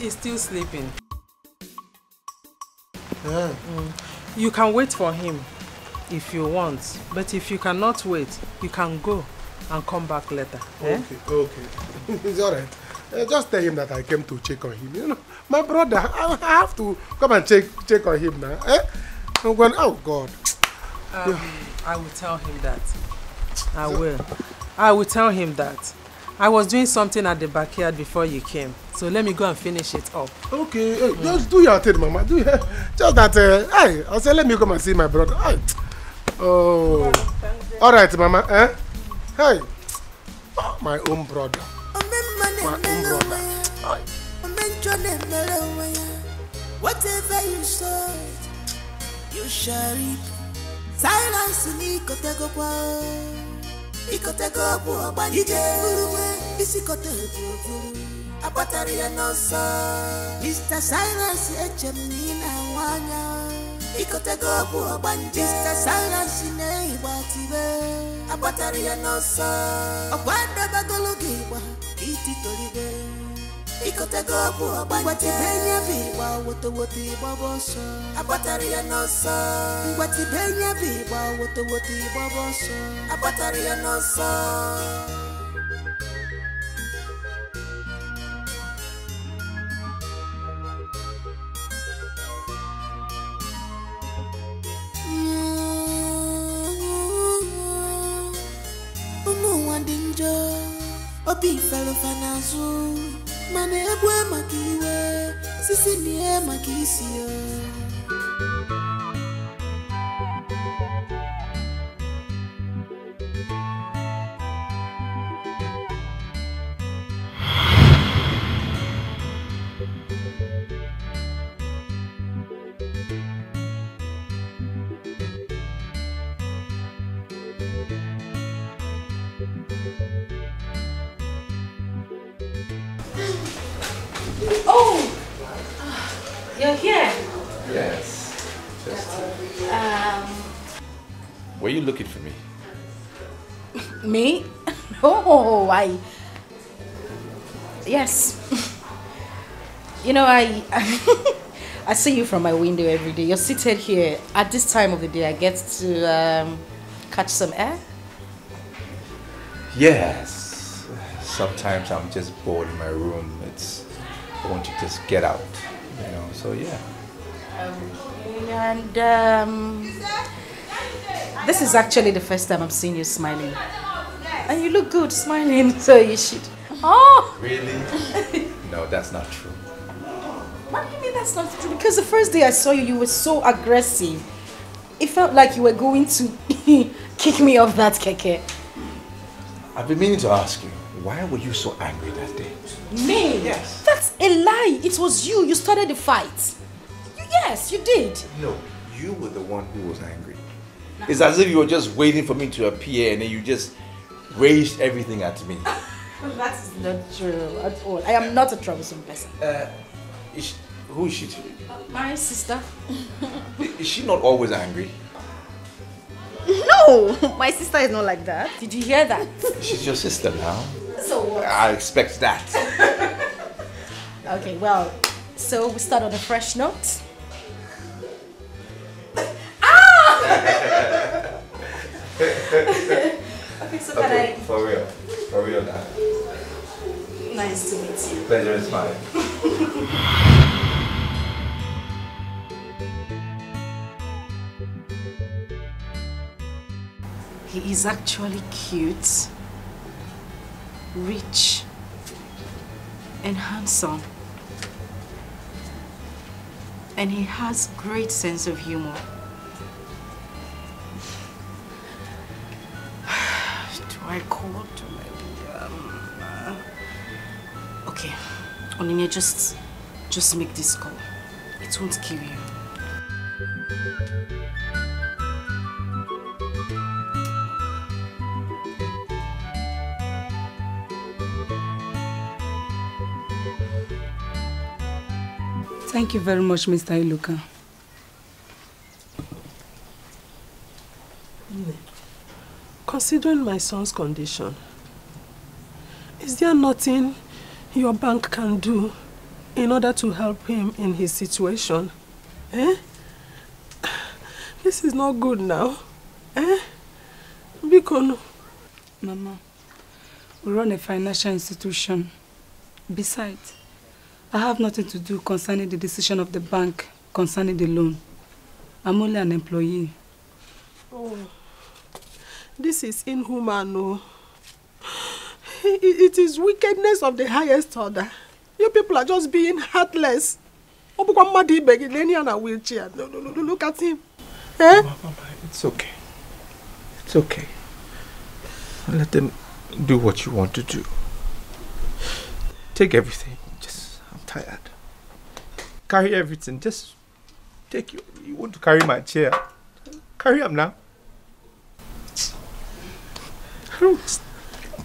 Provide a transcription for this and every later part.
He is still sleeping. You can wait for him if you want, but if you cannot wait, you can go and come back later. Okay. It's alright. Just tell him that I came to check on him. You know, my brother, I have to come and check on him now. I'm going, oh God. I will tell him that. I will tell him that. I was doing something at the backyard before you came, so let me go and finish it up. Okay, just do your thing, Mama. Just that, hey, I'll say let me come and see my brother. Oh, all right, Mama. Hey, oh, my own brother. My own brother. Whatever you sow, you shall reap. Silence ni kotegwa. Ikotego bu obanije. Isi kotegwa. Abatari ya nosa. Mr. Silence echemni na wanya. Ikotego bu obanije. Mr. Silence ne ibatibe. Abatari ya nosa. Okwanda bagologiwa. Iti tolibe. Ikotego bu obanije. Wati benya biwa woto baboso. Abatari ya nosa. Wati benya biwa woto baboso. Abatari ya nosa. Obi felo fanazu mane ebwe makiwe sisi nie makisio. You're here? Yes. Were you looking for me? Me? Oh, yes. You know, I see you from my window every day. You're seated here. At this time of the day, I get to catch some air. Yes. Sometimes I'm just bored in my room. I want to just get out. You know, so yeah. And this is actually the first time I'm seeing you smiling. And you look good smiling, so you should. Oh! Really? No, that's not true. What do you mean that's not true? Because the first day I saw you, you were so aggressive. It felt like you were going to kick me off that keke. I've been meaning to ask you, why were you so angry that day? Me? Yes. That's a lie. It was you. You started the fight. Yes, you did. No, you were the one who was angry. No. It's as if you were just waiting for me to appear and then you just raged everything at me. That is not true at all. I am not a troublesome person. Who is she to you? My sister. Is she not always angry? No, my sister is not like that. Did you hear that? She's your sister now. So what? I expect that. Okay, well, so we start on a fresh note. Okay, so can I... For real now. Nice to meet you. Pleasure is mine. He is actually cute, rich, and handsome. And he has great sense of humor. Do I call to my... Okay, Onyinye, just make this call. It won't kill you. Thank you very much, Mr. Iluka. Considering my son's condition, is there nothing your bank can do in order to help him in his situation. Eh? This is not good now. Eh? Bikono. Mama, we run a financial institution. Besides, I have nothing to do concerning the decision of the bank concerning the loan. I'm only an employee. Oh, this is inhuman, no. It is wickedness of the highest order. You people are just being heartless. Look at him. Eh? Mama, it's okay. It's okay. Let them do what you want to do. Take everything. I'm tired. Carry everything. Just take you. You want to carry my chair? Carry them now.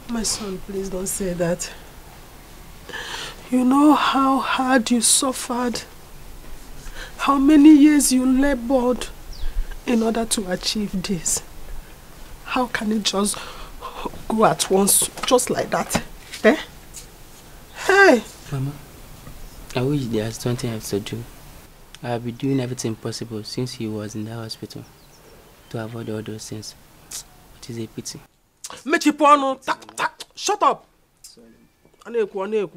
My son, please don't say that. You know how hard you suffered, how many years you labored in order to achieve this. How can it just go at once, just like that? Eh? Hey! Mama, I wish there's something else to do. I'll be doing everything possible since he was in the hospital to avoid all those things. It is a pity. Shut up! Aneku.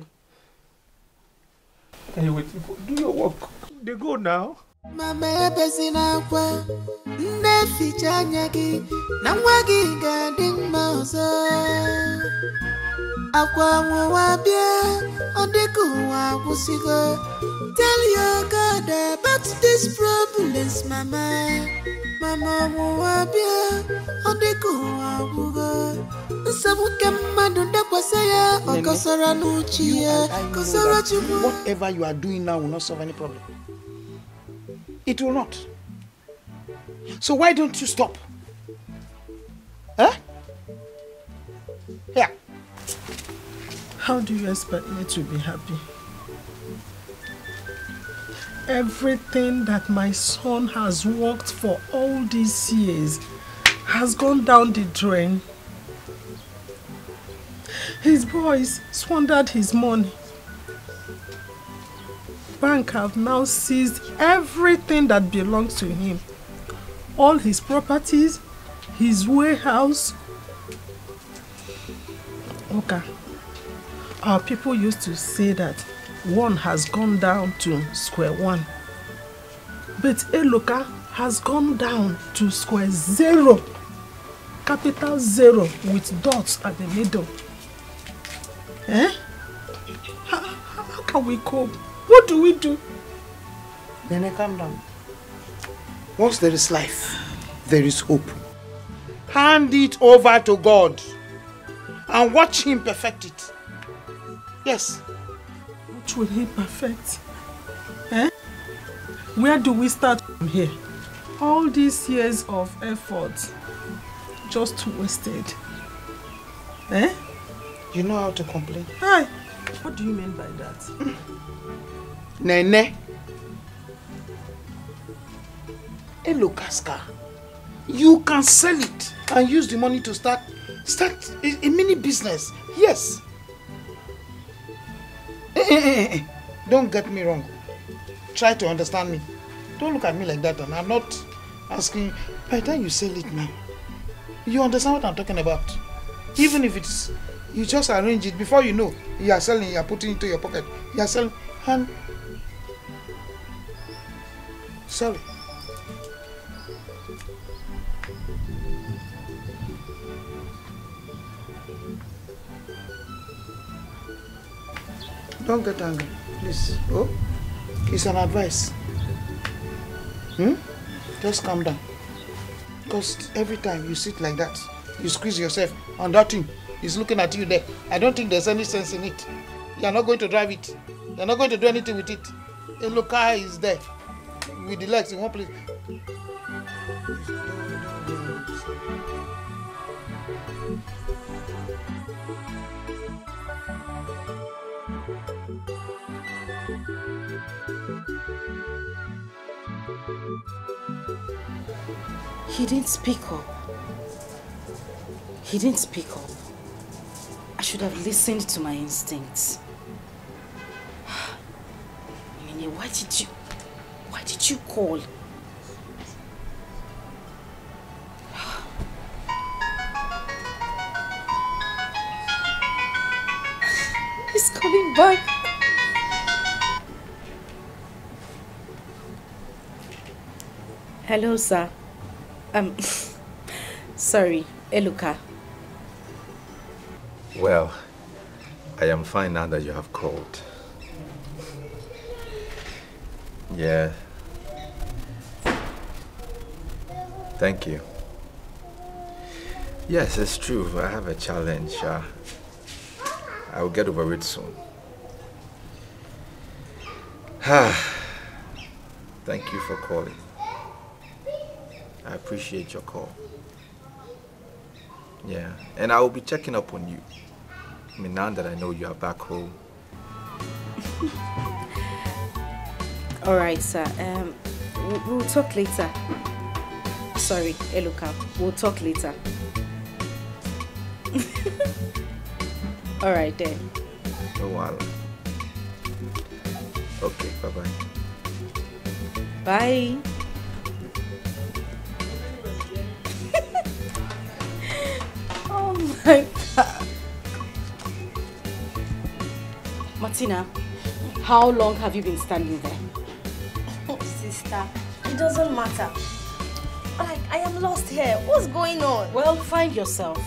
Are you waiting for? Do your work. They go now. Mama besina kwa neficha nyagi na wagi gading mauso akwa mwabia odeku wa kusigo. Tell your God about these problems, Mama. Mama mwabia odeku wa kugo. Whatever you are doing now will not solve any problem. It will not. So why don't you stop? Huh? Yeah. How do you expect me to be happy? Everything that my son has worked for all these years has gone down the drain. His boys squandered his money. Bank have now seized everything that belongs to him. All his properties, his warehouse. Okay. Our people used to say that one has gone down to square one. But Eloka has gone down to square zero. Capital zero with dots at the middle. Eh? How can we cope? What do we do? Then calm down. Once there is life, there is hope. Hand it over to God and watch Him perfect it. Yes. What will He perfect? Eh? Where do we start from here? All these years of effort just wasted. Eh? You know how to complain. Hi. What do you mean by that? Nene. Elokaska. You can sell it and use the money to start a mini business. Yes. Don't get me wrong. Try to understand me. Don't look at me like that. And I'm not asking. By the time you sell it now, you understand what I'm talking about. Even if it's, you just arrange it before you know, you are selling, you are putting it into your pocket. You are selling. And sorry. Don't get angry, please. Oh, it's an advice. Just calm down. Because every time you sit like that, you squeeze yourself, and that thing is looking at you there. I don't think there's any sense in it. You're not going to drive it. You're not going to do anything with it. A local car is there with the legs in one place. He didn't speak up. He didn't speak up. I should have listened to my instincts. why did you call? He's coming back. Hello, sir. Sorry, Eluka. Well, I am fine now that you have called. Yeah. Thank you. Yes, it's true. I have a challenge. I will get over it soon. Thank you for calling. I appreciate your call. Yeah, and I will be checking up on you. I mean, now that I know you are back home. All right, sir. We'll talk later. Sorry, Eluka. We'll talk later. All right then. No while. Okay, bye-bye. Bye. Oh my God. Martina, how long have you been standing there? Sister, it doesn't matter. Like, I am lost here. What's going on? Well, find yourself.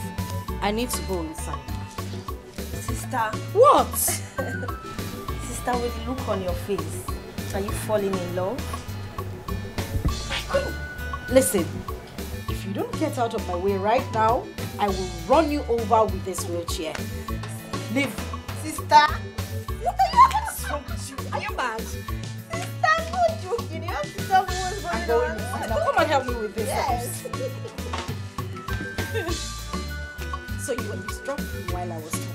I need to go inside. Sister. What? Sister, with the look on your face, are you falling in love? Listen, if you don't get out of my way right now, I will run you over with this wheelchair. Leave. Sister. What's wrong with you? Are you mad? Sister, no joking. You have to tell me what's going on. Come and help me with this. Yes. So you were distracted while I was talking.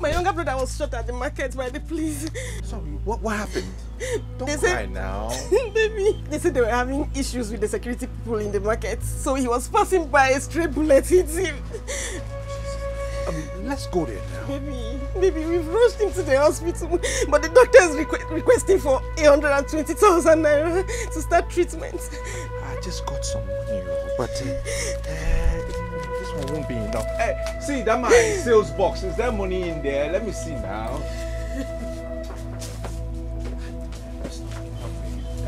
My younger brother was shot at the market by the police. Sorry, what happened? Don't cry now. Baby, they said they were having issues with the security people in the market. So he was passing by, a stray bullet hit him. Let's go there now. Baby, we've rushed him to the hospital. But the doctor is requesting for 120,000 naira to start treatment. I just got some money, but this one won't be enough. Hey, see, that my sales box. Is there money in there? Let me see now.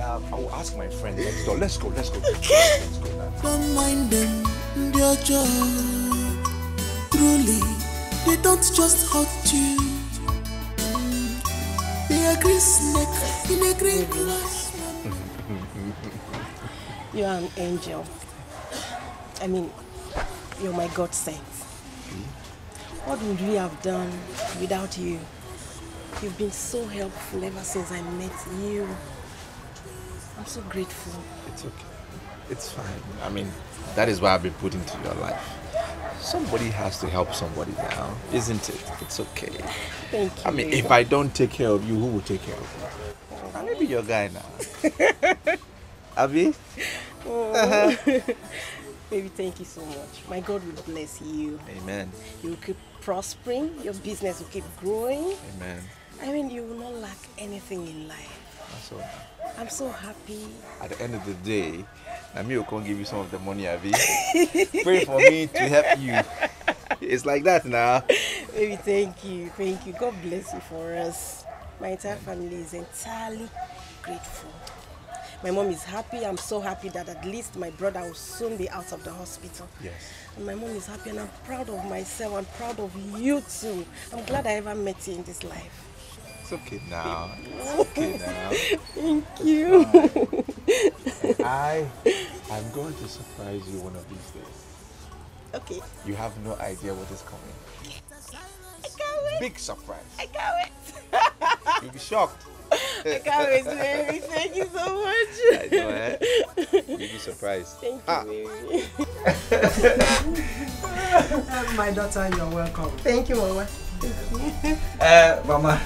I will ask my friend next door. Let's go. Let's go now. Don't mind them, they're just truly. They don't just hurt you. They are green snake in a green glass. You are an angel. I mean, you're my God sent. What would we have done without you? You've been so helpful ever since I met you. I'm so grateful. It's okay. It's fine. I mean, that is why I've been put into your life. Somebody has to help somebody now, isn't it? It's okay. Thank you. I mean, if I don't take care of you, who will take care of you? I'm gonna be your guy now. Abby? Oh. Baby, thank you so much. My God will bless you. Amen. You will keep prospering. Your business will keep growing. Amen. I mean, you will not lack anything in life. That's all. I'm so happy. At the end of the day, Nami will come give you some of the money, Abby. Pray for me to help you. It's like that now. Baby, thank you. Thank you. God bless you for us. My entire family is entirely grateful. My mom is happy. I'm so happy that at least my brother will soon be out of the hospital. Yes. And my mom is happy, and I'm proud of myself. I'm proud of you too. I'm glad I ever met you in this life. It's okay now. It's okay now. Thank you. I am going to surprise you one of these days. Okay. You have no idea what is coming. I can't wait. Big surprise. I can't wait. You'll be shocked. I can't wait, baby. Thank you so much. I know, eh? You'll be surprised. Thank you, baby. My daughter, you're welcome. Thank you, Mama. Mama,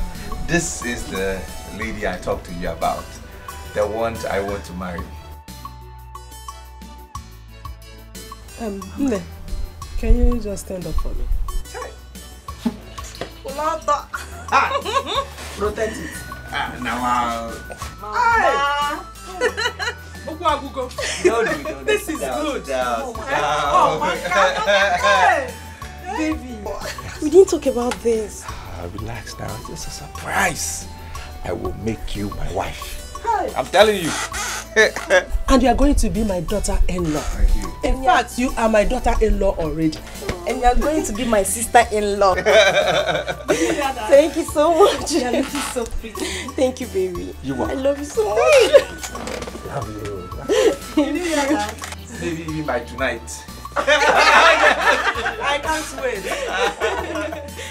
this is the lady I talked to you about. The one I want to marry. Nne, can you just stand up for me? Protect it. Now, This is good. Oh my God. Baby, we didn't talk about this. Relax now. It's just a surprise. I will make you my wife. I'm telling you. And you are going to be my daughter-in-law. Thank you. In fact, you are my daughter-in-law already. And you are going to be my sister-in-law. Thank you so much. You are looking so pretty. Thank you, baby. You are. I love you so much. Love you. Maybe even by tonight. I can't wait.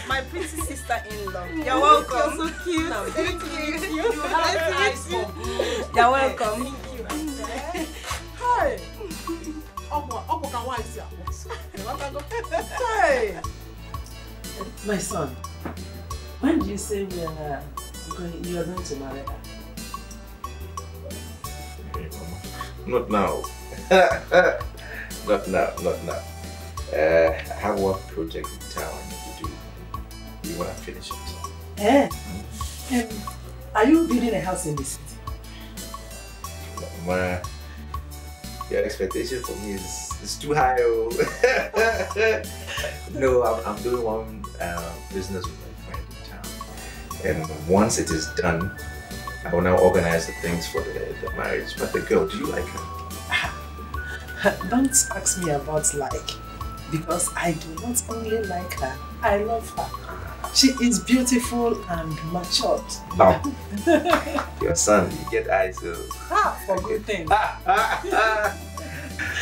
My pretty sister-in-law. You're welcome. You're so cute. Thank you. You have eyes for good. You're welcome. Thank you. Hi. Hey. My son, when did you say you are going to marry her? Hey, Mama. Not now. Not now. I have one project in town I need to do. You want to finish it? Are you building a house in the city? Mama, your expectation for me is too high. Oh. No, I'm doing one business with my friend in town. And once it is done, I will now organize the things for the marriage. But the girl, do you like her? Don't ask me about like, because I do not only like her, I love her. She is beautiful and matured. No. Your son, you get eyes. For good things.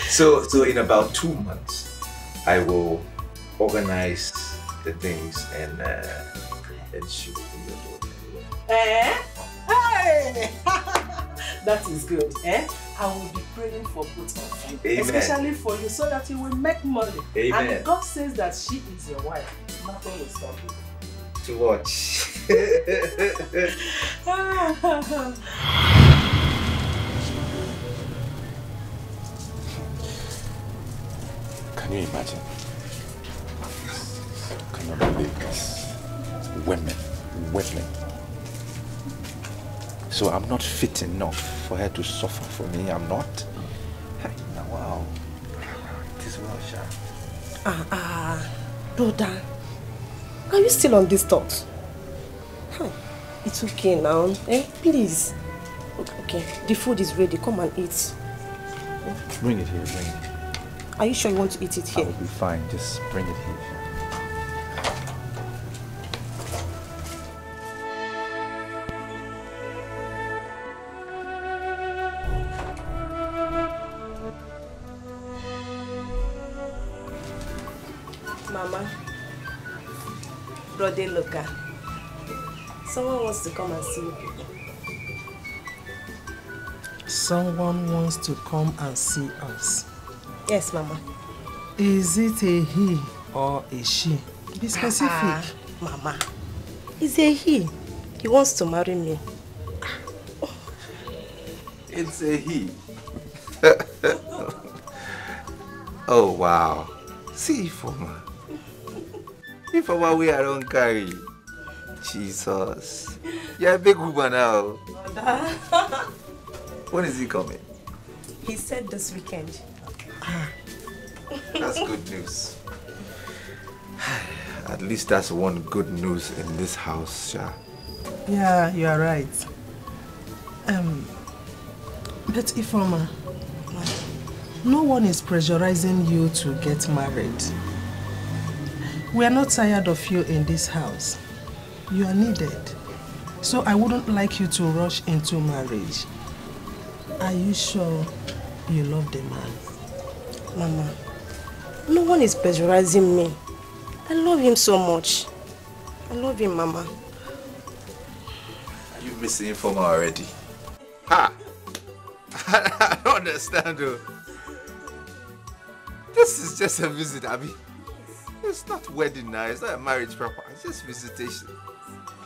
So in about 2 months, I will organize the things and she will be your daughter. Hey! That is good. I will be praying for both of you. Amen. Especially for you, so that you will make money. Amen. And if God says that she is your wife, nothing will stop you. To watch. Can you imagine? I cannot believe this. Women. So I'm not fit enough for her to suffer for me. I'm not. Now, wow. This was sharp. Brother, are you still on this thought? It's okay now. Please. Okay, the food is ready. Come and eat. Bring it here, bring it. Are you sure you want to eat it here? I will be fine. Just bring it here. Mama, Brother Luca, someone wants to come and see you. Someone wants to come and see us. Yes, Mama. Is it a he or a she? Be specific. Mama, it's a he. He wants to marry me. It's a he. Oh, wow. See, Ifoma. Ifoma, we are on carry. Jesus. You're a big woman now. When is he coming? He said this weekend. That's good news. At least that's one good news in this house, Sha. Yeah, you are right. But Ifoma, no one is pressurizing you to get married. We are not tired of you in this house. You are needed. So I wouldn't like you to rush into marriage. Are you sure you love the man? Mama, no one is pressurizing me. I love him so much. I love him, Mama. Are you missing Informer already? Ha! I don't understand though. This is just a visit, Abby. It's not wedding now, it's not a marriage proper, it's just visitation.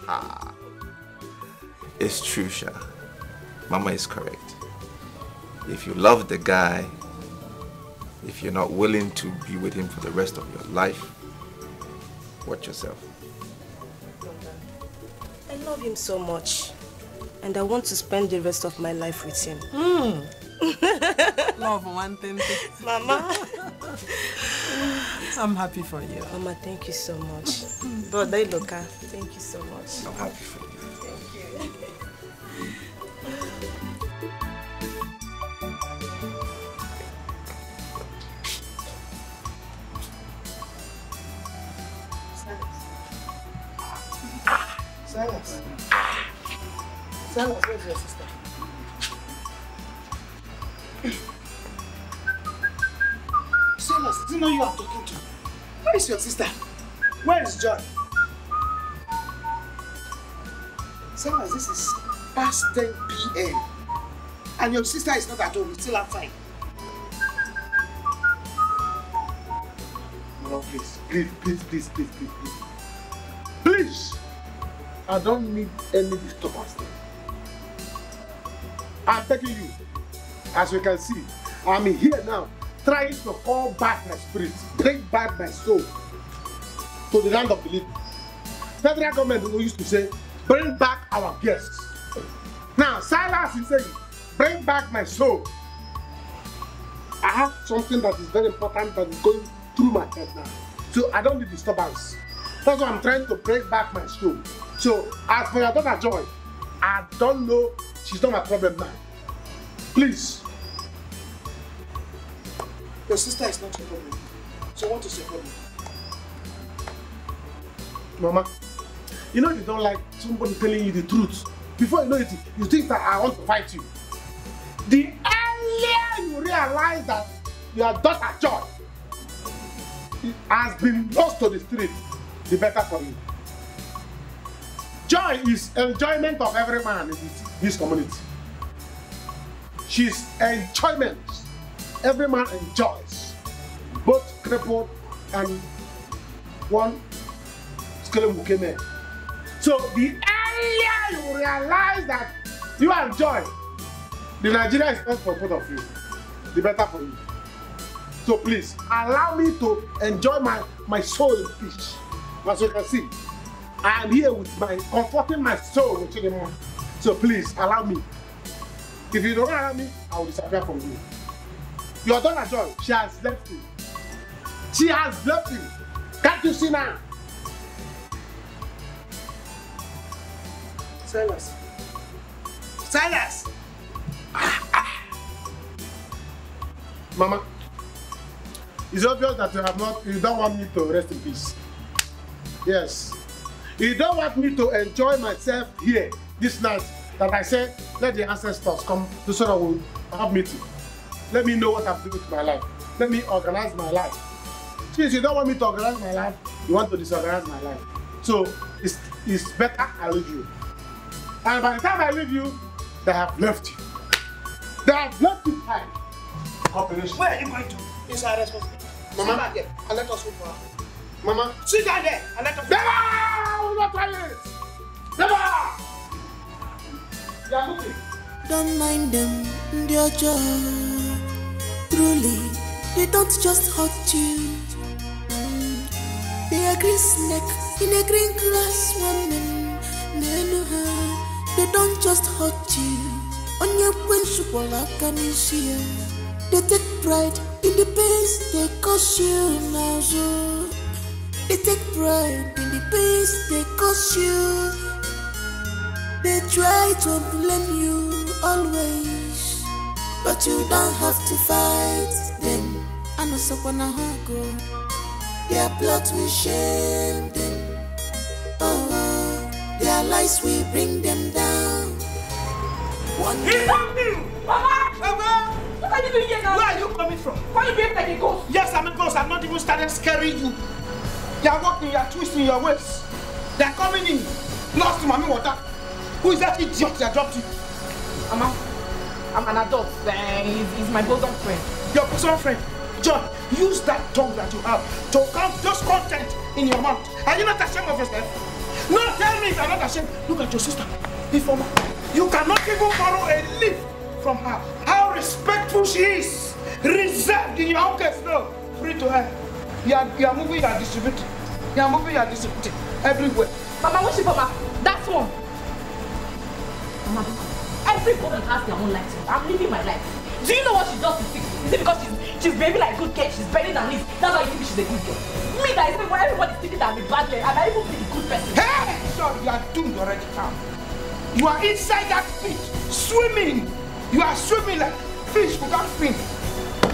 Ah. It's true, Sha. Mama is correct. If you love the guy, if you're not willing to be with him for the rest of your life, watch yourself. I love him so much. And I want to spend the rest of my life with him. Love one thing. Mama. I'm happy for you. Mama, thank you so much. Brother Iloka, thank you so much. I'm happy for you. Thank you. Silas. Silas, where's your sister? Silas, do you know you are talking to? Where is your sister? Where is John? Silas, this is past 10 p.m. And your sister is not at home, it's still outside. No, please. Please! I don't need any disturbance there. I'm begging you. As you can see, I'm here now, trying to call back my spirit, bring back my soul to the land of the living. Federal government used to say, bring back our guests. Now, Silas is saying, bring back my soul. I have something that is very important that is going through my head now. So I don't need disturbance. That's why I'm trying to bring back my soul. So, as for your daughter Joy, I don't know, she's not my problem now. Please. Your sister is not your problem. So what is your problem? Mama, you know you don't like somebody telling you the truth. Before you know it, you think that I want to fight you. The earlier you realize that your daughter Joy has been lost to the street, the better for you. Joy is enjoyment of every man in this community. She's enjoyment. Every man enjoys. Both crippled and one skeleton man. So the earlier you realize that you enjoy, the Nigeria is not for both of you, the better for you. So please, allow me to enjoy my soul in peace. As you can see, I am here with comforting my soul with the moon. So please, allow me. If you don't allow me, I will disappear from you. Your daughter Joy, she has left you. She has left you. Can't you see now? Silas. Silas! Mama, it's obvious that you don't want me to rest in peace. Yes. You don't want me to enjoy myself here this night that I said, let the ancestors come to so that we'll have meeting. Let me know what I'm doing with my life. Let me organize my life. Since you don't want me to organize my life, you want to disorganize my life. So it's better I leave you. And by the time I leave you, they have left you. They have left you behind. Cooperation. Where are you going to? It's our responsibility. Mama, sit back there and let us wait for her. Mama, sit down there and let us. Never! I will not try it. Never! You are moving. Don't mind them, dear Joy. Truly, they don't just hurt you. They are green snake in a green grass woman. They know her. They don't just hurt you. On your principle, I can see. They take pride in the pains they cause you now. So they take pride in the pains they cause you. They try to blame you always, but you don't have to fight them. I know someone go. Their plot will shame them. Oh, their lies will bring them down. One day. Mama! What are you doing here now? Where are you coming from? Why are you behaving like a ghost? Yes, I'm a ghost. I'm not even started scaring you. You are walking, you are twisting your waist. They are coming in. Lost to mommy water. Who is that idiot that dropped you? Mama, I'm an adult. He's my bosom friend. Your bosom friend? John, use that tongue that you have to count those content in your mouth. Are you not ashamed of yourself? No, tell me if you're not ashamed. Look at your sister. Before you cannot even borrow a leaf from her. How respectful she is. Reserved in your own case. No, free to her. You are moving, you are distributing. You are moving, you are distributing. Everywhere. Mama, what's Mama? That's one. Mama, everybody has their own life. I'm living my life. Do you know what she does to fix? Is it because she's behaving like a good girl? She's better than this. That's why you think she's a good girl. Me, that is when everybody's thinking that I'm a bad girl. And I even be a good person. Hey! Son, you are doomed already now. You are inside that pit, swimming. You are swimming like fish without fin.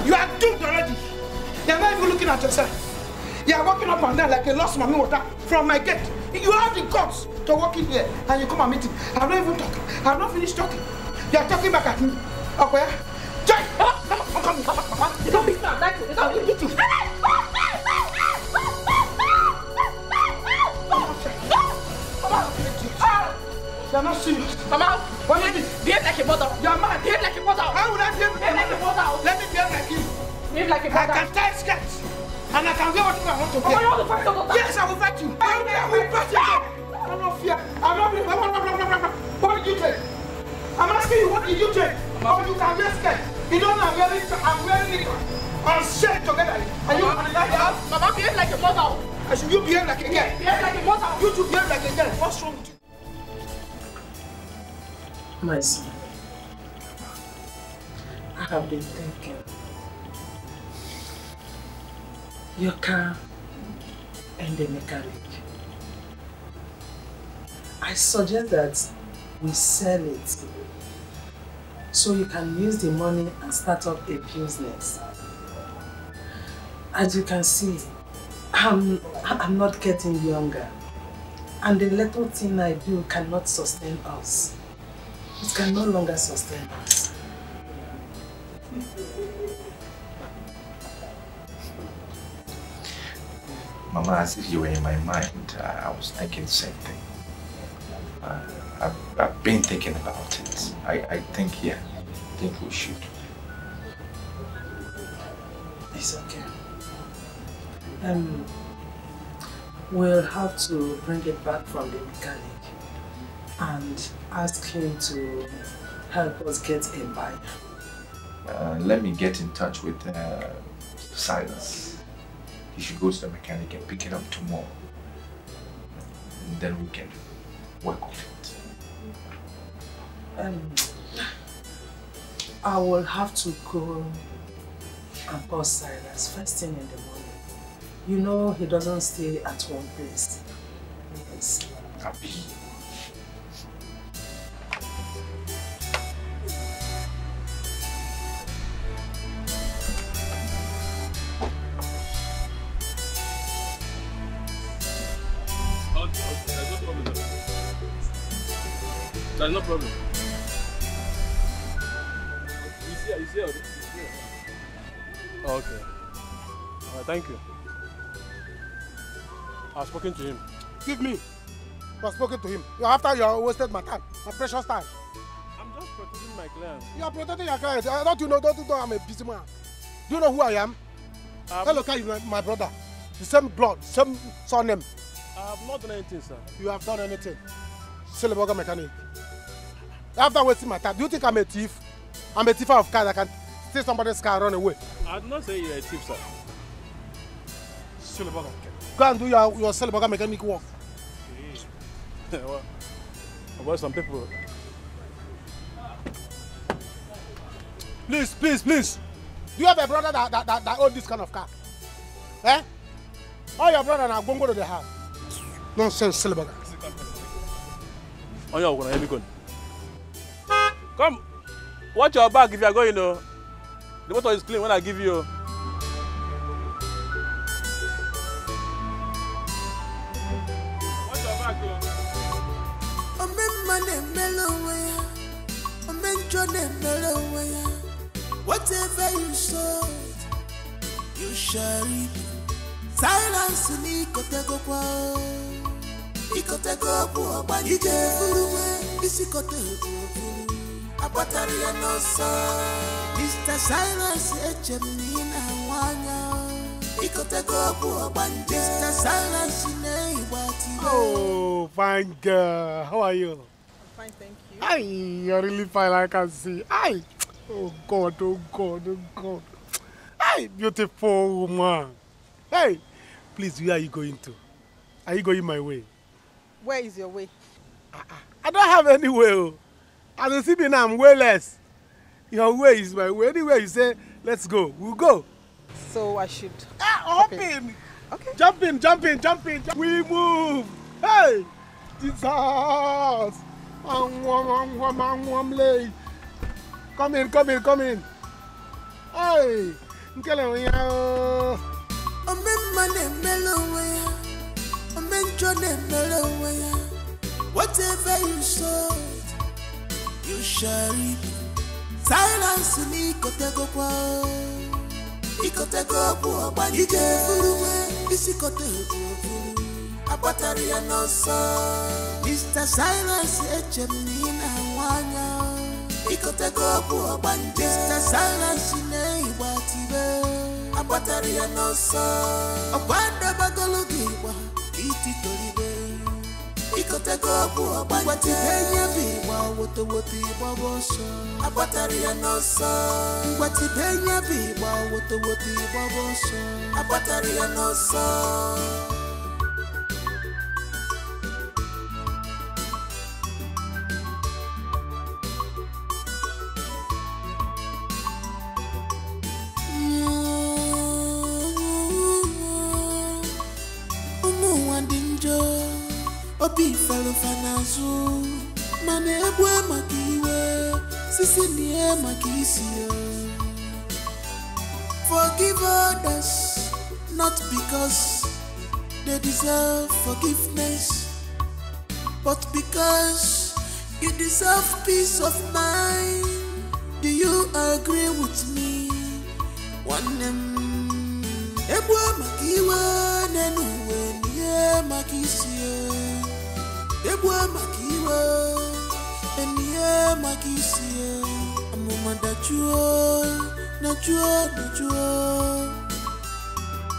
You are doomed already. You are not even looking at yourself. You are walking up and down like a lost mommy water from my gate. You have the guts to walk in here and you come and meet him. I'm not even talking. I'm not finished talking. You are talking back at me. Okay? Joy! I'm coming. You don't be smart. That's it. You don't need to. You are not serious. Mama, what is it? Behave like a mother. You are mad. Behave like a mother. How would I behave like a mother? Let me behave like you. Behave like a mother. I can tie skirts. And I can wear whatever I want to wear. Oh, you want to fight your daughter? Yes, I will fight you. I will fight you. I'm not fear. I'm not. What did you take? I'm asking you, what did you take? Oh, you can wear skirt. You don't know I'm wearing it. I'm shared together. Are you understand? Mama, behave like a mother. Should you behave like a girl? Behave like a mother. You two behave like a girl. What's wrong with you? My son, I have been thinking. Your car and the mechanic. I suggest that we sell it so you can use the money and start up a business. As you can see, I'm not getting younger, and the little thing I do cannot sustain us. It can no longer sustain us. Mama, as if you were in my mind, I was thinking the same thing. I've been thinking about it. I think we should. It's okay. We'll have to bring it back from the mechanic and ask him to help us get a buyer. Let me get in touch with Silas. He should go to the mechanic and pick it up tomorrow. And then we can work on it. I will have to go and call Silas first thing in the morning. You know he doesn't stay at one place. Yes. Abby. There's no problem. You see. Oh, okay. Thank you. I've spoken to him. Give me. I've spoken to him. After you wasted my time, my precious time. I'm just protecting my clients. You are protecting your clients. Don't you know I'm a busy man? Do you know who I am? Hello, you my brother. The same blood, same surname. I have not done anything, sir. You have done anything. Silverburger mechanic. After wasting my time, do you think I'm a thief? I'm a thief of cars. I can steal somebody's car and run away. I did not say you're a thief, sir. Silverburger. Go and do your Silverburger mechanic work. Okay. Well, about some people. Please. Do you have a brother that owns this kind of car? Eh? All your brother now go to the house. Nonsense, Silverburger. On your own, let me go. Come, watch your back if you are going. The motor is clean when I give you. Watch your back, Whatever you sow, you shall reap. Silence ni kotego kwa. Ikotego kwa bani jefuruwe. Isikotego kwa. Abatari ya nosa. Mr. Silence echemina wanya. Ikotego kwa bani. Mr. Silence ne ibati. Oh, fine girl. How are you? I'm fine, thank you. Aye, you're really fine, I can see. Aye. Oh God, oh God, oh God. Hey, beautiful woman. Hey, please, where are you going to? Are you going my way? Where is your way? I don't have any way. As you see me now, I'm wayless. Your way is my way. Anywhere you say, let's go, we'll go. So I should... hop in. Okay. Jump in, jump in, jump in. We move. Hey, Jesus. Come in, come in, come in. Hey, whatever you sow, you shall reap. Silence ni kotego kwa. Ikotego kwa bani jefuruwe. Isikotego kwa. Abatari ya nosa. Mr. Silence echemina wanya. Ikotego kwa bani. Mr. Silence ne ibatibe. Abatari ya nosa. Abanda bagologiwa. Iti toribe. Ikotego kwa bani. Watibenya biwa woto woto ibaboso. Abatari ya nosa. Watibenya biwa woto woto ibaboso. Abatari ya nosa. Obi falo fanazu mane ebwe makiwe sisi niye makisiye. Forgive others not because they deserve forgiveness, but because you deserve peace of mind. Do you agree with me? One ebwe makiwe nenuwe niye makisiye. Ebwa makiwa, eniye makisiye. Amuma dachuo, nachuo, nachuo.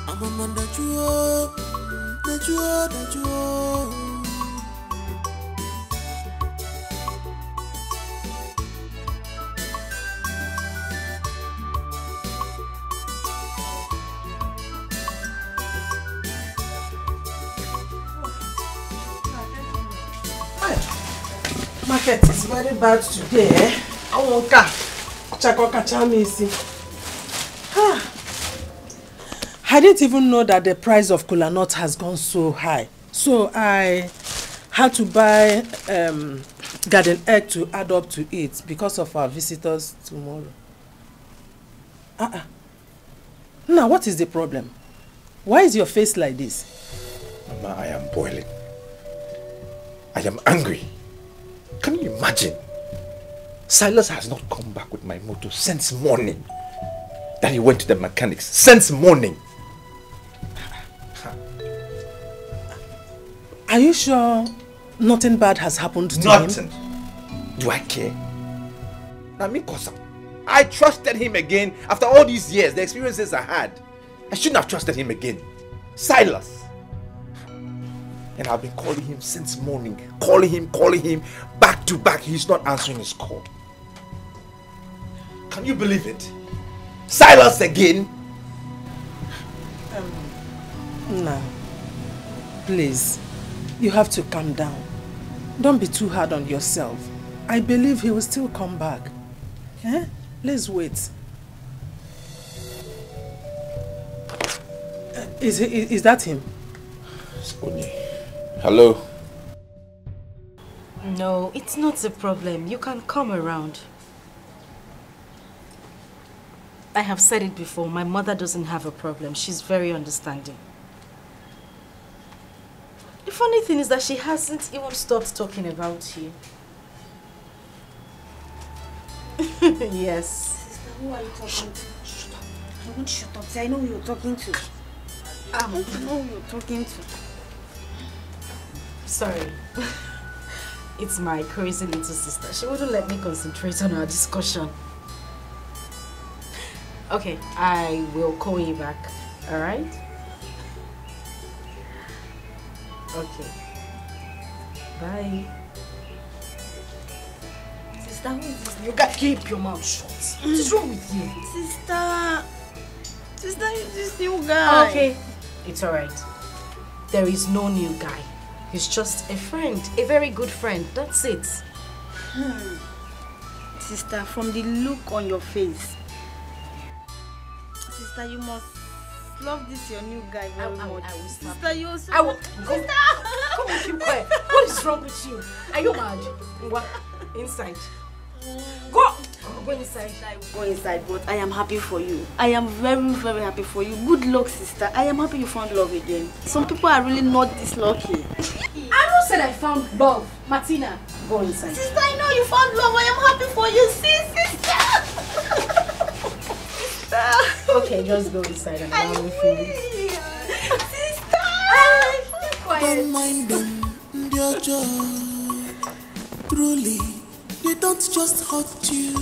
Amuma dachuo, nachuo, nachuo. Market is very bad today. I won't I didn't even know that the price of kola nut has gone so high. So I had to buy garden egg to add up to it because of our visitors tomorrow. Now, what is the problem? Why is your face like this? Mama, I am boiling. I am angry. Can you imagine? Silas has not come back with my motor since morning. That he went to the mechanics since morning. Are you sure nothing bad has happened to him? Nothing. Do I care? I mean, I trusted him again after all these years, the experiences I had. I shouldn't have trusted him again. Silas. And I've been calling him since morning. Calling him, back to back. He's not answering his call. Can you believe it? Silas again? No. Please. You have to calm down. Don't be too hard on yourself. I believe he will still come back. Eh? Let's wait. Is that him? Spoonie. Hello? No, it's not a problem. You can come around. I have said it before, my mother doesn't have a problem. She's very understanding. The funny thing is that she hasn't even stopped talking about you. Yes. Sister, who are you talking to? Shut up. I won't shut up. See, I know who you're talking to. I want to know who you're talking to. Sorry. It's my crazy little sister. She wouldn't let me concentrate on our discussion. Okay, I will call you back. Alright? Okay. Bye. Sister, who is this? You gotta keep your mouth shut. What is wrong with you? Sister, who's this new guy? Okay, it's alright. There is no new guy. He's just a friend, a very good friend. That's it. Sister, from the look on your face, sister, you must love this your new guy very much. I will stop. Sister, you also. I will. Sister! Come on, keep quiet. What is wrong with you? Are you mad? What? Inside. Go! Go inside. I will go inside, but I am happy for you. I am very, very happy for you. Good luck, sister. I am happy you found love again. Some people are really not this lucky. I not said I found love. Martina, go inside. Sister, I know you found love. I am happy for you. See, sister. Okay, just go inside and allow me feel. Sister! Don't mind them, dear joy. Truly, they don't just hurt you.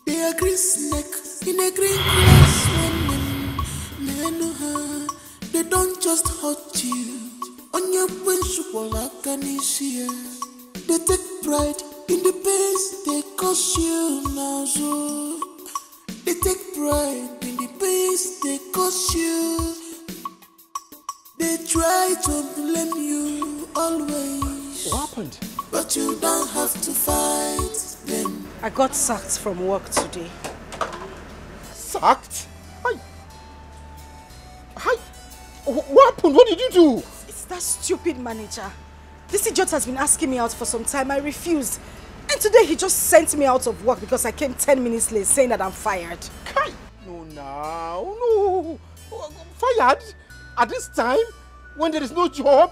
They are green snake in a green grass. They don't just hurt you. On your they take pride in the pains they cause you now. So they take pride in the pains they cause you. They try to blame you always. What happened? But you don't have to fight them. I got sacked from work today. Sacked? Hi. What happened? What did you do? It's that stupid manager. This idiot has been asking me out for some time. I refused. And today he just sent me out of work because I came 10 minutes late saying that I'm fired. No. Fired? At this time? When there is no job?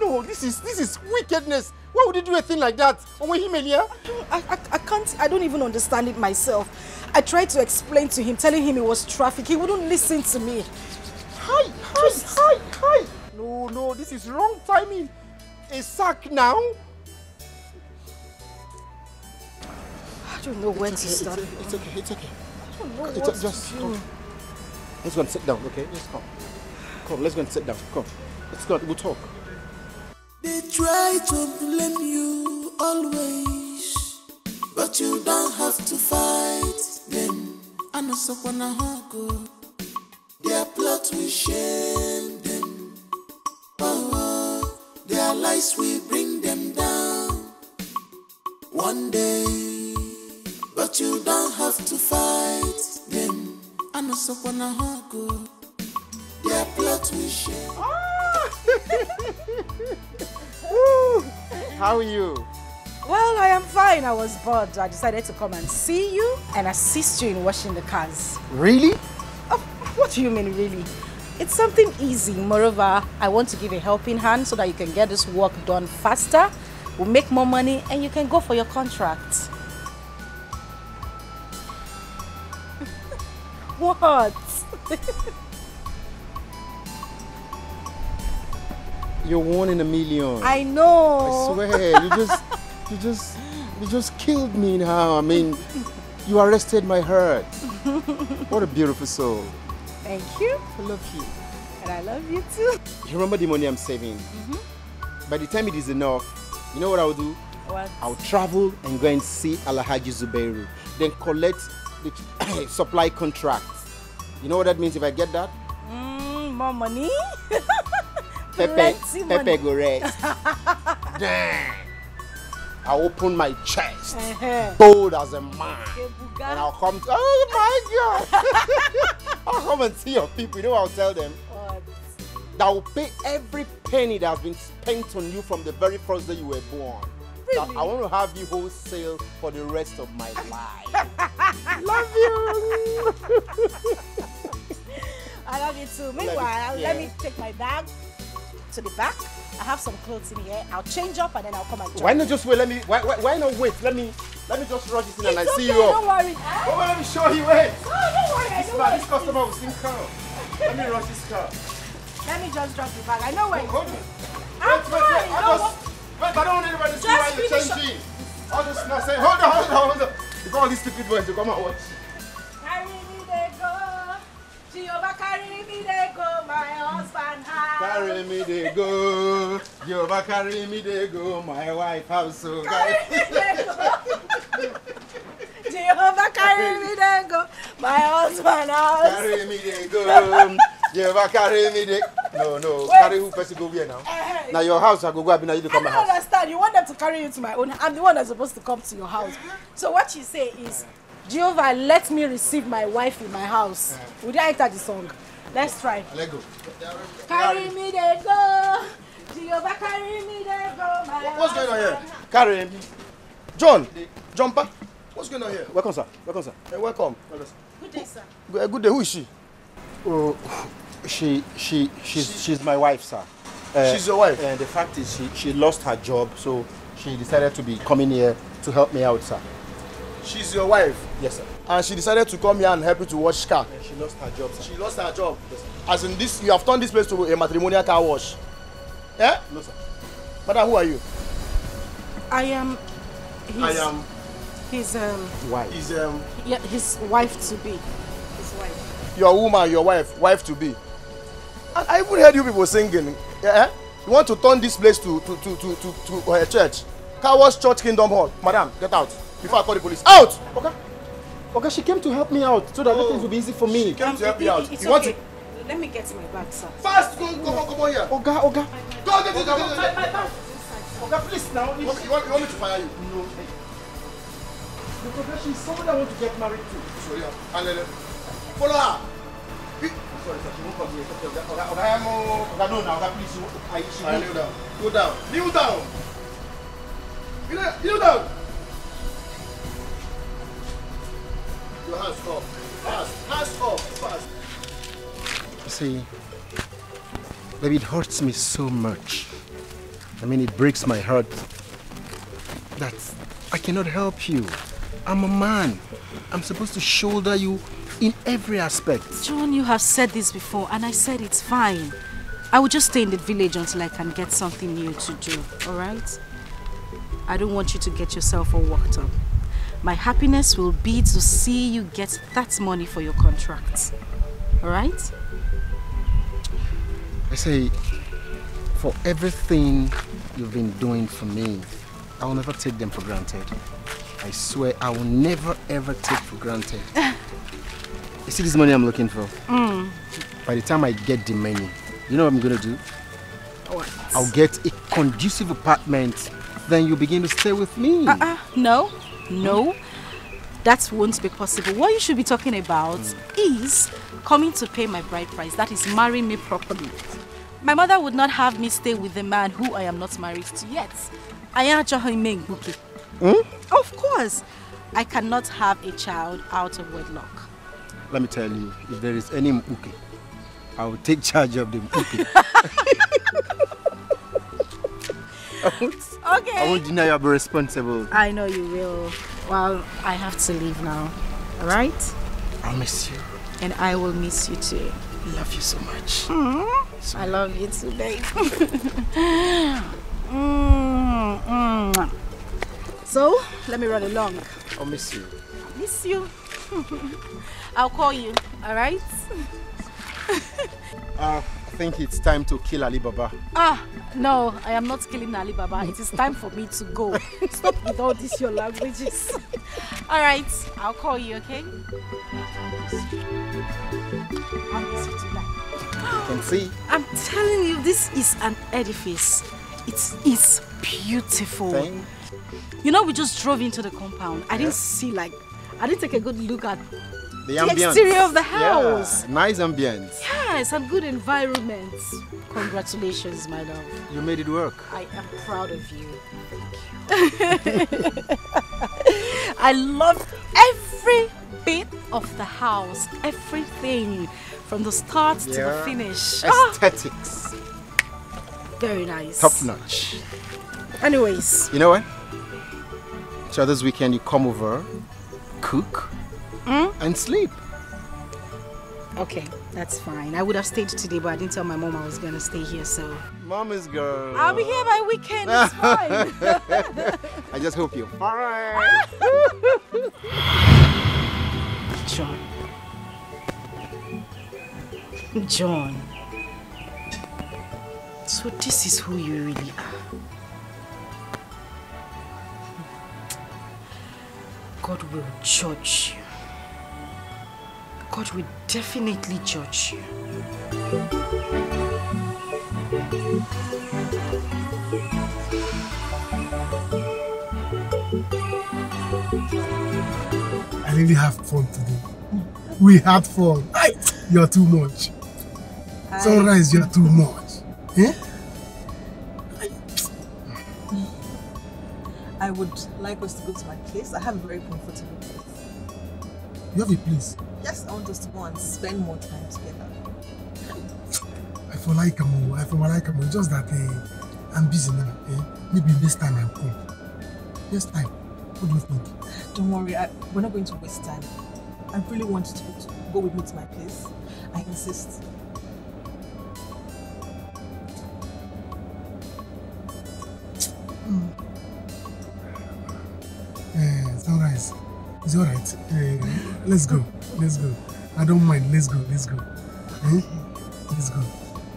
No, this is wickedness. Why would you do a thing like that? I don't even understand it myself. I tried to explain to him, telling him it was traffic. He wouldn't listen to me. Hi. No, this is wrong timing. A sack now? I don't know when to start. It's okay. I don't know what just to do. come. Let's go and sit down, okay? Just come. Come, let's go and sit down. Come. Let's go, we'll talk. They try to blame you always, but you don't have to fight them. I know someone go. Their plot will shame them. Oh, their lies will bring them down one day, but you don't have to fight them. I know someone go. Their plot will shame. How are you? Well, I am fine. I was bored. I decided to come and see you and assist you in washing the cars. Really? Oh, what do you mean, really? It's something easy. Moreover, I want to give a helping hand so that you can get this work done faster. We'll make more money and you can go for your contract. What? You're 1 in a million. I know. I swear, you just killed me now. I mean, you arrested my heart. What a beautiful soul. Thank you. I love you. And I love you too. You remember the money I'm saving? By the time it is enough, you know what I'll do? What? I'll travel and go and see Alhaji Zubairu. Then collect the supply contracts. You know what that means if I get that? More money? Pepe go rest. Damn. I'll open my chest, bold as a man, and I'll come to, oh my God. I'll come and see your people. You know what I'll tell them? What? That will pay every penny that has been spent on you from the very first day you were born. Really? I want to have you wholesale for the rest of my life. Love you. I love you too. Meanwhile, let me take my bag. to the back. I have some clothes in here. I'll change up and then I'll come and join. Why not just wait? Why not wait? Let me just rush this in and I see you Don't up. worry. Oh, let me show you. Wait. Oh, don't worry. This customer will soon come. Let me rush this car. Let me just drop the bag. I know where it's Hold me. I'm Wait. I don't want anybody to see why you're changing. All this nonsense. Hold on. Before all these stupid boys to come and watch. Carry me, they go. Jehovah, carry me, they go. My husband house. Carry me, they go. Jehovah, carry me, they go. My wife house. So carry me, they go. Jehovah, carry me, they go. My husband house. Carry me, they go. Jehovah, carry me, they No. Wait. Carry who person go here now? Now your house, I go up and you to come my I house. don't understand. You want them to carry you to my own. I'm the one that's supposed to come to your house. So what you say is, Jehovah, let me receive my wife in my house. Would you enter the song? Let's try. Let go. Carry me, they go. Jehovah, carry me, they go. What's going on here? Carry me. John, Jumper. What's going on here? Welcome, sir. Hey, welcome. Good day, sir. Good day. Who is she? Oh, she's my wife, sir. She's your wife? And the fact is she lost her job, so she decided to be coming here to help me out, sir. She's your wife? Yes, sir. And she decided to come here and help you to wash car? Yeah, she lost her job, sir. She lost her job? Yes, sir. As in this, you have turned this place to a matrimonial car wash? Yeah? No, sir. Madam, who are you? I am his wife. His wife to be. His wife. Your woman, your wife to be. And I even heard you people singing. Yeah? You want to turn this place to a church? Car wash, church, kingdom hall. Madam, get out. Before I call the police. Out! Okay, she came to help me out so that everything will be easy for me. She came to help me out. It's You want okay. to... Let me get my bag, sir. Fast! Come on here. Oga. Go, get my bag. Oga, please now. You want me to fire you? No. Because she's someone I want to get married to. Sorry, follow her. Sorry, sir, she won't come here. Oga, no, now, Oga, please. Kneel down. Go down. Kneel down. Kneel down. Your hands up. Fast. Hands up. Fast. See, baby, it hurts me so much. I mean, it breaks my heart that I cannot help you. I'm a man. I'm supposed to shoulder you in every aspect. John, you have said this before, and I said it's fine. I will just stay in the village until I can get something new to do, alright? I don't want you to get yourself all worked up. My happiness will be to see you get that money for your contract. Alright? I say, for everything you've been doing for me, I will never take them for granted. I swear I will never ever take for granted. You see this money I'm looking for? By the time I get the money, you know what I'm gonna do? What? I'll get a conducive apartment, then you begin to stay with me. No, that won't be possible. What you should be talking about is coming to pay my bride price. That is marrying me properly. My mother would not have me stay with a man who I am not married to yet. Of course, I cannot have a child out of wedlock. Let me tell you, if there is any mpuke, I will take charge of the mpuke. Okay. I won't deny I'll be responsible. I know you will. Well, I have to leave now. Alright? I'll miss you. And I will miss you too. I love you so much. I love you too, babe. So, let me run along. I'll miss you. Miss you. I'll call you, alright? I think it's time to kill Ali Baba. No, I am not killing Ali Baba. It is time for me to go. Stop with all these your languages. Alright, I'll call you, okay? I'll miss you tonight. You can see. I'm telling you, this is an edifice. It is beautiful. Thank. You know, we just drove into the compound. I didn't take a good look at the exterior of the house. Yeah, nice ambience. Yes, and good environment. Congratulations, my love. You made it work. I am proud of you. Thank you. I love every bit of the house. Everything. From the start to the finish. Aesthetics. Very nice. Top notch. Anyways. You know what? So this weekend you come over, cook, and sleep. Okay, that's fine. I would have stayed today, but I didn't tell my mom I was gonna stay here, so. Mama's girl. I'll be here by weekend, it's fine. I just hope you're fine. John. John. So this is who you really are. God will judge you. God will definitely judge you. I really have fun today. We had fun. You're too much. Sunrise, you're too much. Eh? I would like us to go to my place. I have a very comfortable place. You have a place? Yes, I want us to go and spend more time together. I feel like I'm just that I'm busy now. Maybe this time I'll come. This time, what do you think? Don't worry, we're not going to waste time. I really want you to go with me to my place. I insist. Sunrise. It's alright. Let's go. Let's go. I don't mind. Let's go. Let's go. Let's go.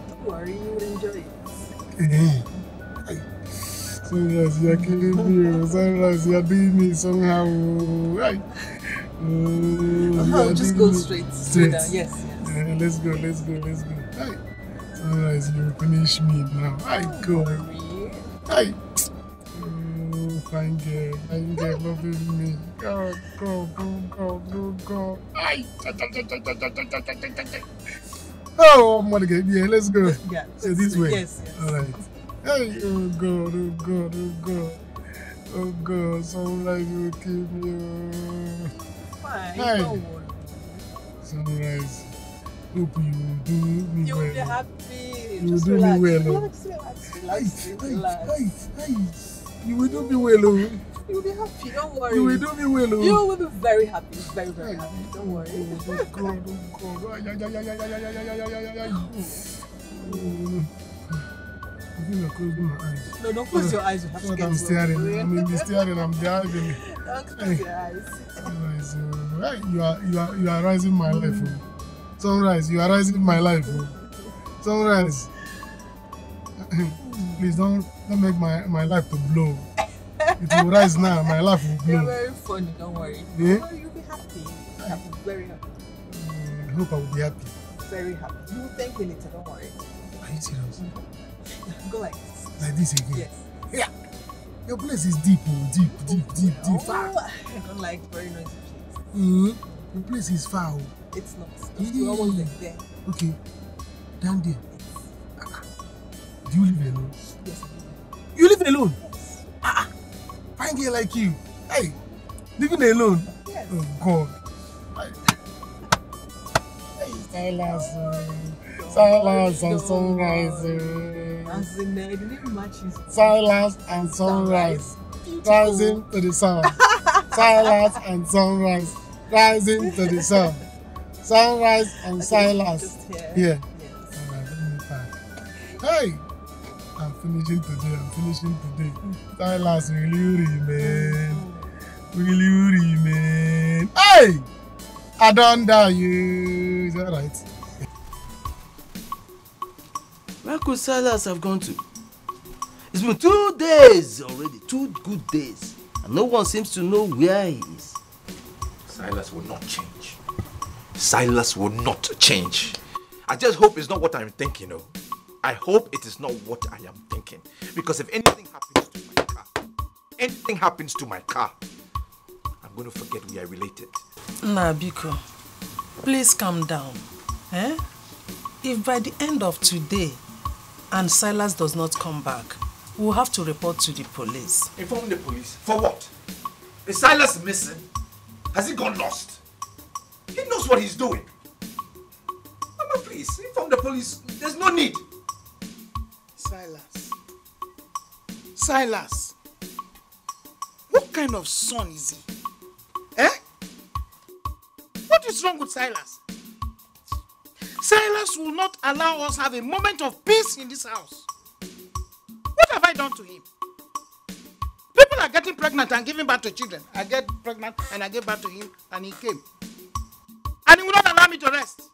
Don't worry, you will enjoy it. Sunrise, you're killing me. Sunrise, you're doing me somehow. Just go straight. Yes, yes. Let's go. Let's go. Let's go. Sunrise, you finish me now. Go. Fine girl loving me. Go. Oh, I'm gonna get let's go. Yeah, so this way. Yes. Alright. Hey, oh God, Sunrise will kill me. Fine, don't worry. Sunrise, hope you will do me well. You will be happy. You will do me well. You will do me well, oh. You will be happy, don't worry. You will do me well, oh. You will be very happy, very happy. Don't worry. Oh God. I think I'm closing my eyes. No, don't close your eyes. You have to get I'm staring. I'm in the staring. I'm driving. Don't close your eyes. You are rising my life, oh. Sunrise, you are rising my life, oh. Sunrise. Please don't make my life to blow. It will rise now, my life will blow. You're very funny, don't worry. Yeah? Don't worry, you'll be happy. I'll be very happy. I hope I will be happy. Very happy. You will thank me later, don't worry. Are you serious? Go like this. Like this again? Yes. Yeah. Your place is deep, oh. Deep. Oh, I don't like very noisy places. Your place is far, oh. It's not. We're almost there. Okay. Down there. Do you live alone? Yes. You live alone? Yes. Fine girl like you. Hey, living alone? Yes. Oh God. Hey, Silas and Sunrise. As in, the name matches. Silas and Sunrise. Rising to the sun. Silas and Sunrise. Rising to the sun. Sunrise and Silas. Here. Yes. Alright, let me back. Hey! I'm finishing today. Silas, will you remain? Hey! I don't die you. Is that right? Where could Silas have gone to? It's been 2 days already, 2 good days, and no one seems to know where he is. Silas will not change. Silas will not change. I just hope it's not what I'm thinking, oh. I hope it is not what I am thinking. Because if anything happens to my car, I'm going to forget we are related. Biko, please calm down. If by the end of today and Silas does not come back, we'll have to report to the police. Inform the police? For what? Is Silas missing? Has he gone lost? He knows what he's doing. Mama, please, inform the police. There's no need. Silas. What kind of son is he? Eh? What is wrong with Silas? Silas will not allow us have a moment of peace in this house. What have I done to him? People are getting pregnant and giving birth to children. I get pregnant and I give birth to him and he came. And he will not allow me to rest.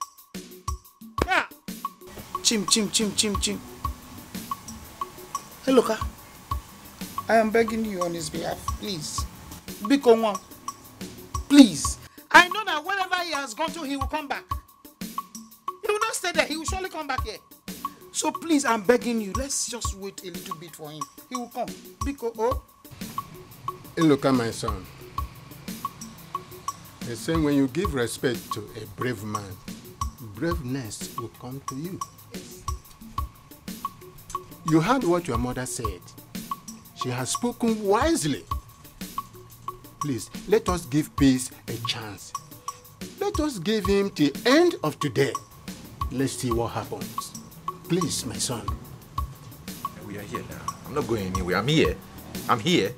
Yeah. Chim. Hey, look, I am begging you on his behalf, please. Biko, please. I know that wherever he has gone to, he will come back. He will not stay there. He will surely come back here. So please, I'm begging you. Let's just wait a little bit for him. He will come. Biko, oh. Hey, look at my son. They say when you give respect to a brave man, braveness will come to you. You heard what your mother said. She has spoken wisely. Please, let us give peace a chance. Let us give him the end of today. Let's see what happens. Please, my son. We are here now. I'm not going anywhere. I'm here. I'm here.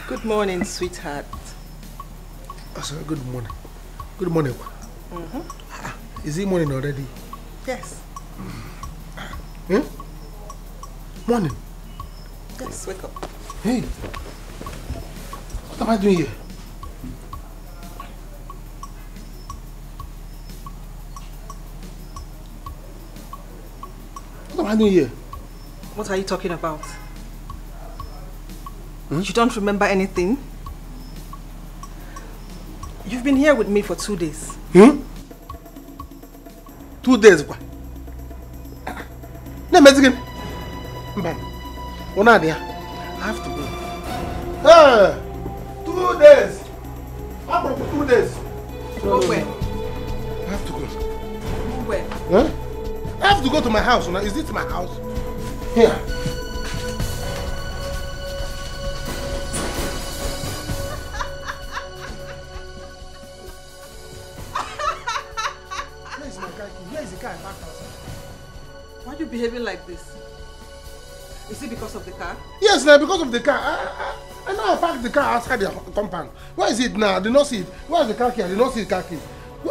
Good morning, sweetheart. Good morning. Good morning. Is it morning already? Yes. Morning. Yes, wake up. Hey, what am I doing here? What am I doing here? What are you talking about? You don't remember anything? You've been here with me for 2 days. 2 days? No, Mexican. I have to go. Hey! 2 days! I'm for 2 days. Go where? I have to go. Where? Huh? I have to go to my house. Is this my house? Here. Why are you behaving like this? Is it because of the car? Yes, now because of the car. I know I parked the car outside the compound. Where is it now? I did not see it. Where is the car key? I did not see the car key.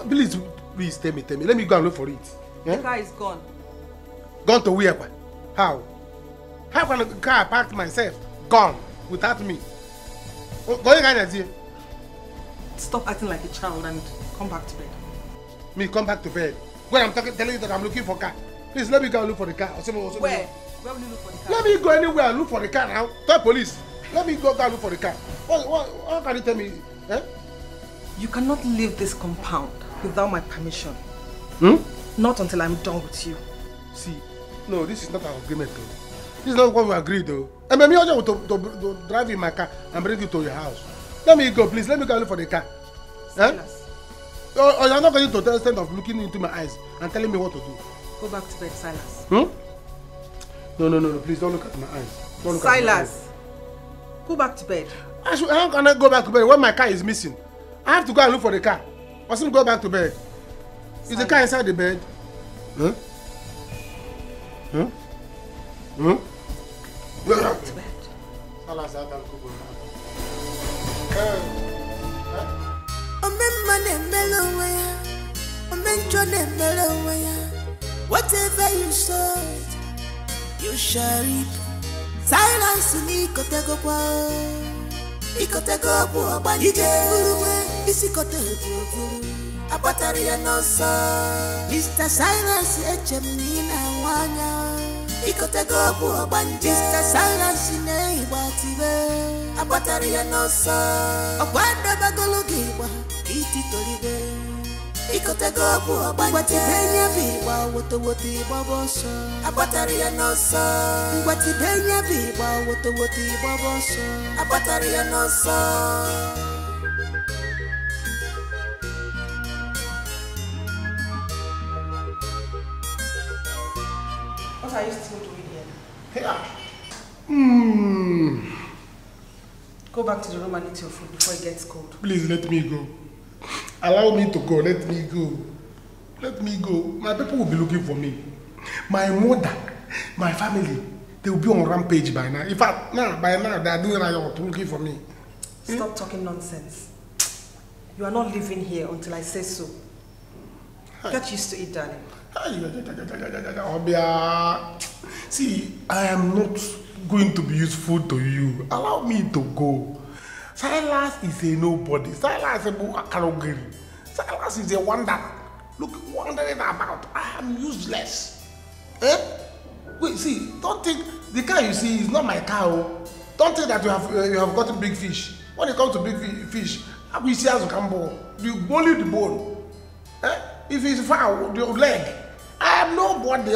Please tell me. Let me go and look for it. The car is gone. Gone to where? How? How can the car I parked myself gone without me? Stop acting like a child and come back to bed. Me come back to bed? When I'm telling you that I'm looking for a car. Please let me go and look for the car. Where? Where will you look for the car? Let me go anywhere and look for the car now. Tell police. Let me go and look for the car. How can you tell me? Eh? You cannot leave this compound without my permission. Not until I'm done with you. See, no, this is not our agreement though. This is not what we agreed though. And maybe I want to drive in my car and bring you to your house. Let me go, please. Let me go and look for the car. Or you're not going to the extent of looking into my eyes and telling me what to do. Go back to bed, Silas. No, please don't look at my eyes. Don't look Silas, at my eyes. Go back to bed. How can I go back to bed when my car is missing? I have to go and look for the car. I still go back to bed. Silas. Is the car inside the bed? Go back to bed. Silas, I can't go back. Whatever you sowed, you shall reap. Silence ni kotego kwa, ikotego kwa banije. Isikotego, abatari ya nosa. Mr. Silence echem ni na wanya. ikotego bu ogbanje Mr. Silence ne ibatibe abatari ya no so okwanda bagologi igba iti toribe ikotego bu ogbanje benya biwa woto igba boso abatari ya no so ngwati benya biwa woto igba boso abatari ya no so. What are you still doing here? Yeah. Go back to the room and eat your food before it gets cold. Please let me go. Allow me to go. Let me go. Let me go. My people will be looking for me. My mother, my family, they will be on rampage by now. In fact, by now they are doing riot looking for me. Stop talking nonsense. You are not living here until I say so. Get used to it, darling. See, I am not going to be useful to you. Allow me to go. Silas is a nobody. Silas is a Akarogiri. Silas is a wonder. Look, wondering about. I am useless. Eh? Wait, see, don't think the car you see is not my car. Don't think that you have gotten big fish. When it comes to big fish, we see as a cambo. You only the bone. Eh? If it's foul, your leg. I am nobody.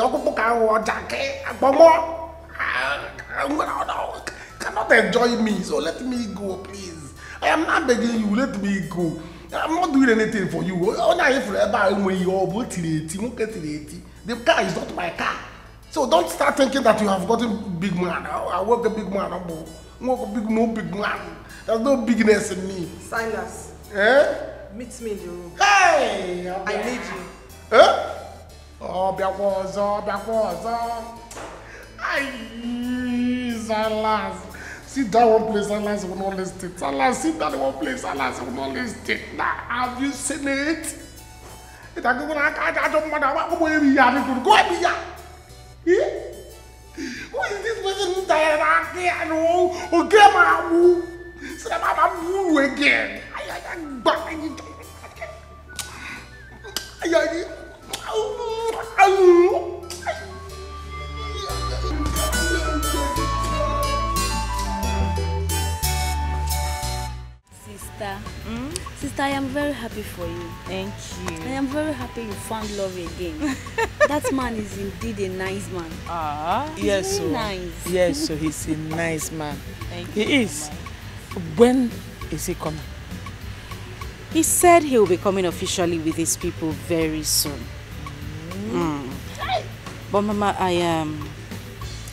Cannot enjoy me, so let me go, please. I am not begging you, let me go. I'm not doing anything for you. The car is not my car. So don't start thinking that you have gotten big man. I work a big man. No big man. There's no bigness in me. Silas. Eh? Meet me in the room. Hey! I need you. Eh? Oh, backwards. Aye, Silas. Sit down one place, Silas will not listen. Silas, sit down one place, Silas will not listen. Now, have you seen it? Who is this person who died again? Who came out? So that I'm again. Sister, I am very happy for you. Thank you. I am very happy you found love again. That man is indeed a nice man. Yes, very nice. Yes, so he's a nice man. Thank he you. Is. When is he coming? He said he will be coming officially with his people very soon. But Mama, I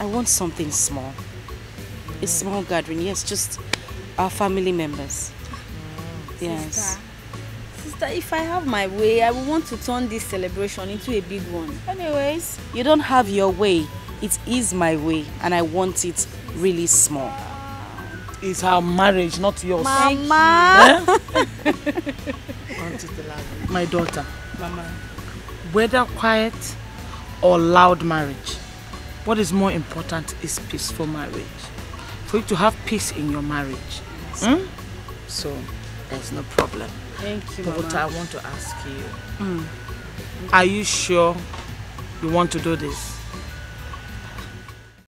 want something small. A small gathering, yes, just our family members. Yes. Sister, if I have my way, I will want to turn this celebration into a big one. Anyways, you don't have your way. It is my way, and I want it really small. It's our marriage, not yours. Mama! My daughter, Mama, whether quiet or loud marriage, what is more important is peaceful marriage. For you to have peace in your marriage. So, there's no problem. Thank you, But Mama. I want to ask you, are you sure you want to do this?